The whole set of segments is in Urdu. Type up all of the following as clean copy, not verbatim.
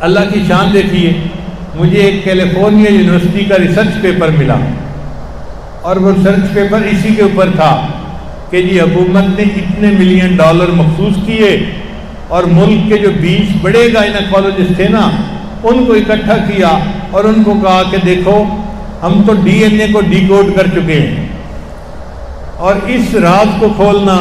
اللہ کی شان دیکھیے، مجھے ایک کیلیفورنیا یونیورسٹی کا ریسرچ پیپر ملا، اور وہ ریسرچ پیپر اسی کے اوپر تھا کہ جی حکومت نے اتنے ملین ڈالر مخصوص کیے اور ملک کے جو 20 بڑے گائنیکالوجسٹ تھے نا ان کو اکٹھا کیا اور ان کو کہا کہ دیکھو ہم تو ڈی این اے کو ڈی کوڈ کر چکے ہیں، اور اس راز کو کھولنا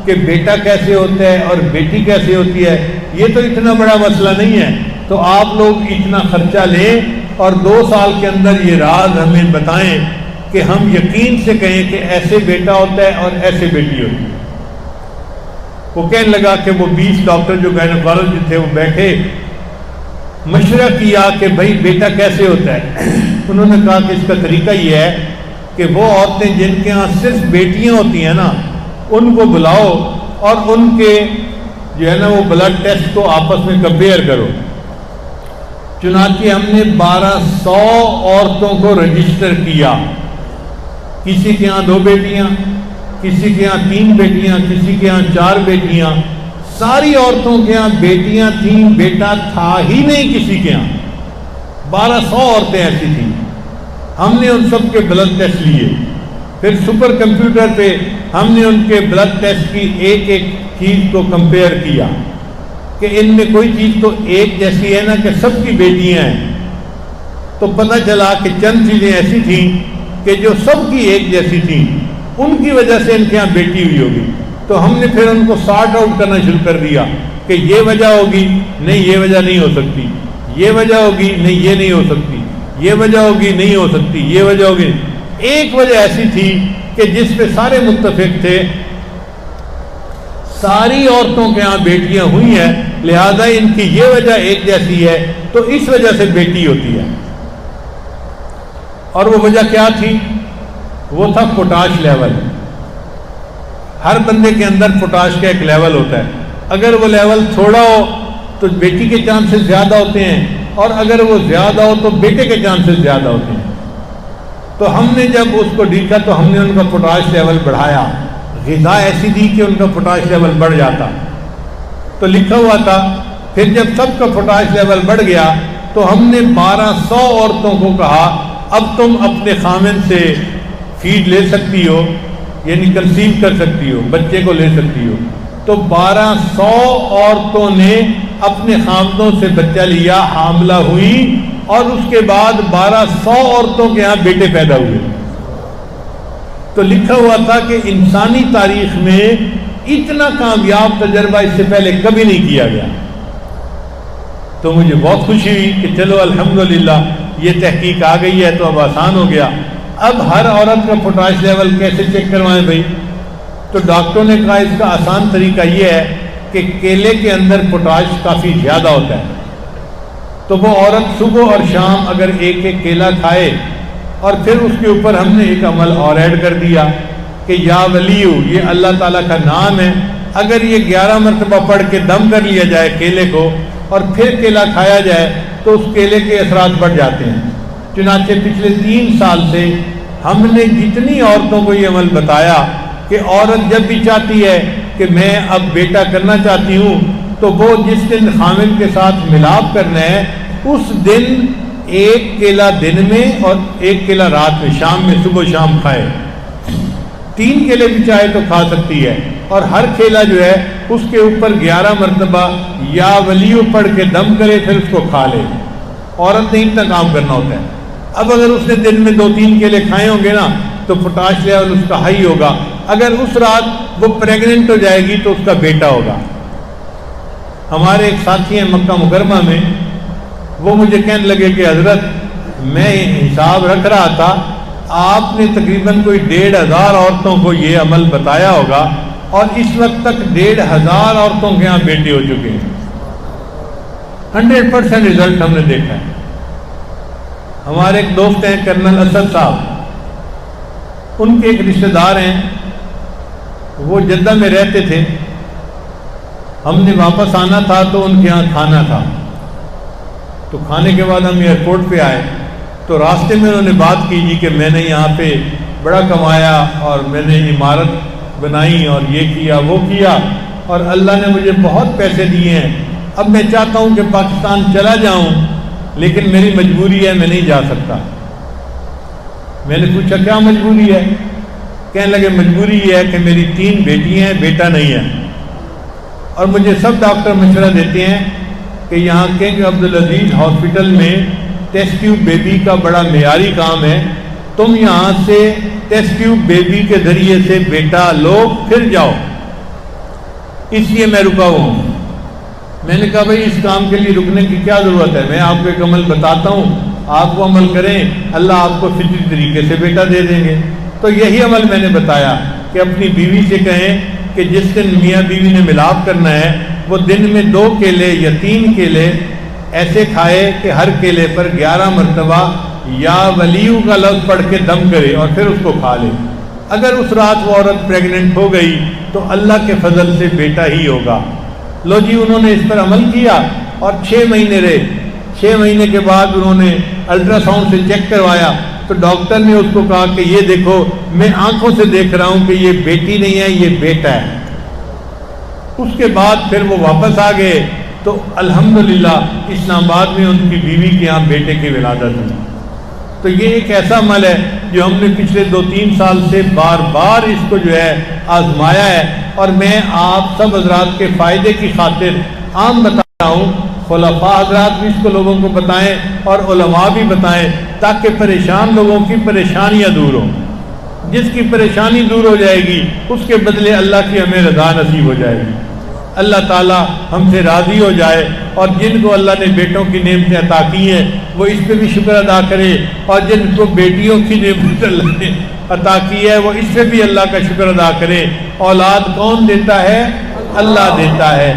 کہ بیٹا کیسے ہوتا ہے اور بیٹی کیسے ہوتی ہے یہ تو اتنا بڑا مسئلہ نہیں ہے، تو آپ لوگ اتنا خرچہ لیں اور 2 سال کے اندر یہ راز ہمیں بتائیں کہ ہم یقین سے کہیں کہ ایسے بیٹا ہوتا ہے اور ایسے بیٹی ہوتی ہے۔ وہ کہنے لگا کہ وہ 20 ڈاکٹر جو گائنیکالوجسٹ تھے وہ بیٹھے، مشورہ کیا کہ بھائی بیٹا کیسے ہوتا ہے۔ انہوں نے کہا کہ اس کا طریقہ یہ ہے کہ وہ عورتیں جن کے ہاں صرف بیٹیاں ہوتی ہیں نا ان کو بلاؤ اور ان کے جو ہے نا وہ بلڈ ٹیسٹ کو آپس میں کمپیئر کرو۔ چنانچہ ہم نے 1200 عورتوں کو رجسٹر کیا، کسی کے ہاں 2 بیٹیاں، کسی کے ہاں 3 بیٹیاں، کسی کے ہاں 4 بیٹیاں، ساری عورتوں کے ہاں بیٹیاں تھیں، بیٹا تھا ہی نہیں کسی کے ہاں۔ 1200 عورتیں ایسی تھیں۔ ہم نے ان سب کے بلڈ ٹیسٹ لیے، پھر سپر کمپیوٹر پہ ہم نے ان کے بلڈ ٹیسٹ کی ایک ایک چیز کو کمپیئر کیا کہ ان میں کوئی چیز تو ایک جیسی ہے نا کہ سب کی بیٹیاں ہیں، تو پتہ چلا کہ چند چیزیں ایسی تھیں کہ جو سب کی ایک جیسی تھیں، ان کی وجہ سے ان کے یہاں بیٹی ہوئی ہوگی۔ تو ہم نے پھر ان کو سارٹ آؤٹ کرنا شروع کر دیا کہ یہ وجہ ہوگی، نہیں یہ وجہ نہیں ہو سکتی، یہ وجہ ہوگی، نہیں یہ نہیں ہو سکتی، یہ وجہ ہوگی، نہیں ہو سکتی، یہ وجہ ہوگی۔ ایک وجہ ایسی تھی کہ جس پہ سارے متفق تھے، ساری عورتوں کے ہاں بیٹیاں ہوئی ہیں، لہذا ان کی یہ وجہ ایک جیسی ہے تو اس وجہ سے بیٹی ہوتی ہے۔ اور وہ وجہ کیا تھی؟ وہ تھا پوٹاش لیول۔ ہر بندے کے اندر پوٹاش کا ایک لیول ہوتا ہے، اگر وہ لیول تھوڑا ہو تو بیٹی کے چانسز زیادہ ہوتے ہیں، اور اگر وہ زیادہ ہو تو بیٹے کے چانسز زیادہ ہوتے ہیں۔ تو ہم نے جب اس کو دیکھا تو ہم نے ان کا پوٹاش لیول بڑھایا، غذا ایسی دی کہ ان کا پوٹاش لیول بڑھ جاتا، تو لکھا ہوا تھا۔ پھر جب سب کا پوٹاش لیول بڑھ گیا تو ہم نے 1200 عورتوں کو کہا اب تم اپنے خامن سے فیڈ لے سکتی ہو، یعنی کنسیو کر سکتی ہو، بچے کو لے سکتی ہو۔ تو 1200 عورتوں نے اپنے خامدوں سے بچہ لیا، حاملہ ہوئی، اور اس کے بعد 1200 عورتوں کے ہاں بیٹے پیدا ہوئے۔ تو لکھا ہوا تھا کہ انسانی تاریخ میں اتنا کامیاب تجربہ اس سے پہلے کبھی نہیں کیا گیا۔ تو مجھے بہت خوشی ہوئی کہ چلو الحمدللہ یہ تحقیق آ گئی ہے تو اب آسان ہو گیا۔ اب ہر عورت کا پوٹاش لیول کیسے چیک کروائیں بھائی؟ تو ڈاکٹروں نے کہا اس کا آسان طریقہ یہ ہے کہ کیلے کے اندر پوٹاش کافی زیادہ ہوتا ہے، تو وہ عورت صبح اور شام اگر ایک ایک کیلا کھائے، اور پھر اس کے اوپر ہم نے ایک عمل اور ایڈ کر دیا کہ یا ولیو، یہ اللہ تعالیٰ کا نام ہے، اگر یہ 11 مرتبہ پڑھ کے دم کر لیا جائے کیلے کو اور پھر کیلا کھایا جائے تو اس کیلے کے اثرات بڑھ جاتے ہیں۔ چنانچہ پچھلے 3 سال سے ہم نے جتنی عورتوں کو یہ عمل بتایا کہ عورت جب بھی چاہتی ہے کہ میں اب بیٹا کرنا چاہتی ہوں تو وہ جس دن خامن کے ساتھ ملاپ کرنا ہے اس دن 1 کیلا دن میں اور 1 کیلا رات میں، شام میں، صبح شام کھائے۔ 3 کیلے بھی چاہے تو کھا سکتی ہے، اور ہر کیلا جو ہے اس کے اوپر 11 مرتبہ یا ولیو پڑھ کے دم کرے، پھر اس کو کھا لے۔ عورت نے اتنا کام کرنا ہوتا ہے۔ اب اگر اس نے دن میں 2-3 کیلے کھائے ہوں گے نا تو پوٹاش لیول اس کا ہائی ہوگا۔ اگر اس رات وہ پریگننٹ ہو جائے گی تو اس کا بیٹا ہوگا۔ ہمارے ایک ساتھی ہیں مکہ مکرمہ میں، وہ مجھے کہنے لگے کہ حضرت میں حساب رکھ رہا تھا، آپ نے تقریباً کوئی 1500 عورتوں کو یہ عمل بتایا ہوگا، اور اس وقت تک 1500 عورتوں کے یہاں بیٹے ہو چکے ہیں۔ 100% رزلٹ ہم نے دیکھا ہے۔ ہمارے ایک دوست ہیں کرنل اسد صاحب، ان کے ایک رشتہ دار ہیں، وہ جدہ میں رہتے تھے، ہم نے واپس آنا تھا تو ان کے یہاں کھانا تھا، تو کھانے کے بعد ہم ایئرپورٹ پہ آئے تو راستے میں انہوں نے بات کی جی کہ میں نے یہاں پہ بڑا کمایا اور میں نے عمارت بنائی اور یہ کیا وہ کیا اور اللہ نے مجھے بہت پیسے دیے ہیں، اب میں چاہتا ہوں کہ پاکستان چلا جاؤں، لیکن میری مجبوری ہے، میں نہیں جا سکتا۔ میں نے پوچھا کیا مجبوری ہے؟ کہنے لگے مجبوری یہ ہے کہ میری 3 بیٹیاں ہیں، بیٹا نہیں ہے، اور مجھے سب ڈاکٹر مشورہ دیتے ہیں کہ یہاں کنگ عبدالعزیز ہاسپٹل میں ٹیسٹ ٹیوب بیبی کا بڑا معیاری کام ہے، تم یہاں سے ٹیسٹ ٹیوب بیبی کے ذریعے سے بیٹا لو پھر جاؤ، اس لیے میں رکا ہوں۔ میں نے کہا بھائی اس کام کے لیے رکنے کی کیا ضرورت ہے، میں آپ کو ایک عمل بتاتا ہوں، آپ وہ عمل کریں، اللہ آپ کو فطری طریقے سے بیٹا دے دیں گے۔ تو یہی عمل میں نے بتایا کہ اپنی بیوی سے کہیں کہ جس دن میاں بیوی نے ملاپ کرنا ہے وہ دن میں 2 کیلے یا 3 کیلے ایسے کھائے کہ ہر کیلے پر 11 مرتبہ یا ولیو کا لفظ پڑھ کے دم کرے اور پھر اس کو کھا لے۔ اگر اس رات وہ عورت پریگننٹ ہو گئی تو اللہ کے فضل سے بیٹا ہی ہوگا۔ لو جی انہوں نے اس پر عمل کیا اور 6 مہینے رہے۔ 6 مہینے کے بعد انہوں نے الٹرا ساؤنڈ سے چیک کروایا تو ڈاکٹر نے اس کو کہا کہ یہ دیکھو میں آنکھوں سے دیکھ رہا ہوں کہ یہ بیٹی نہیں ہے، یہ بیٹا ہے۔ اس کے بعد پھر وہ واپس آ گئے تو الحمدللہ اسلام آباد میں ان کی بیوی کے یہاں بیٹے کی ولادت ہوئی۔ تو یہ ایک ایسا عمل ہے جو ہم نے پچھلے 2-3 سال سے بار بار اس کو جو ہے آزمایا ہے، اور میں آپ سب حضرات کے فائدے کی خاطر عام بتا رہا ہوں، خلفاء حضرات بھی اس کو لوگوں کو بتائیں اور علماء بھی بتائیں تاکہ پریشان لوگوں کی پریشانیاں دور ہوں۔ جس کی پریشانی دور ہو جائے گی اس کے بدلے اللہ کی ہمیں رضا نصیب ہو جائے گی، اللہ تعالیٰ ہم سے راضی ہو جائے، اور جن کو اللہ نے بیٹوں کی نعمتیں عطا کی ہیں وہ اس پہ بھی شکر ادا کرے، اور جن کو بیٹیوں کی نعمت اللہ نے عطا کی ہے وہ اس پہ بھی اللہ کا شکر ادا کرے۔ اولاد کون دیتا ہے؟ اللہ دیتا ہے۔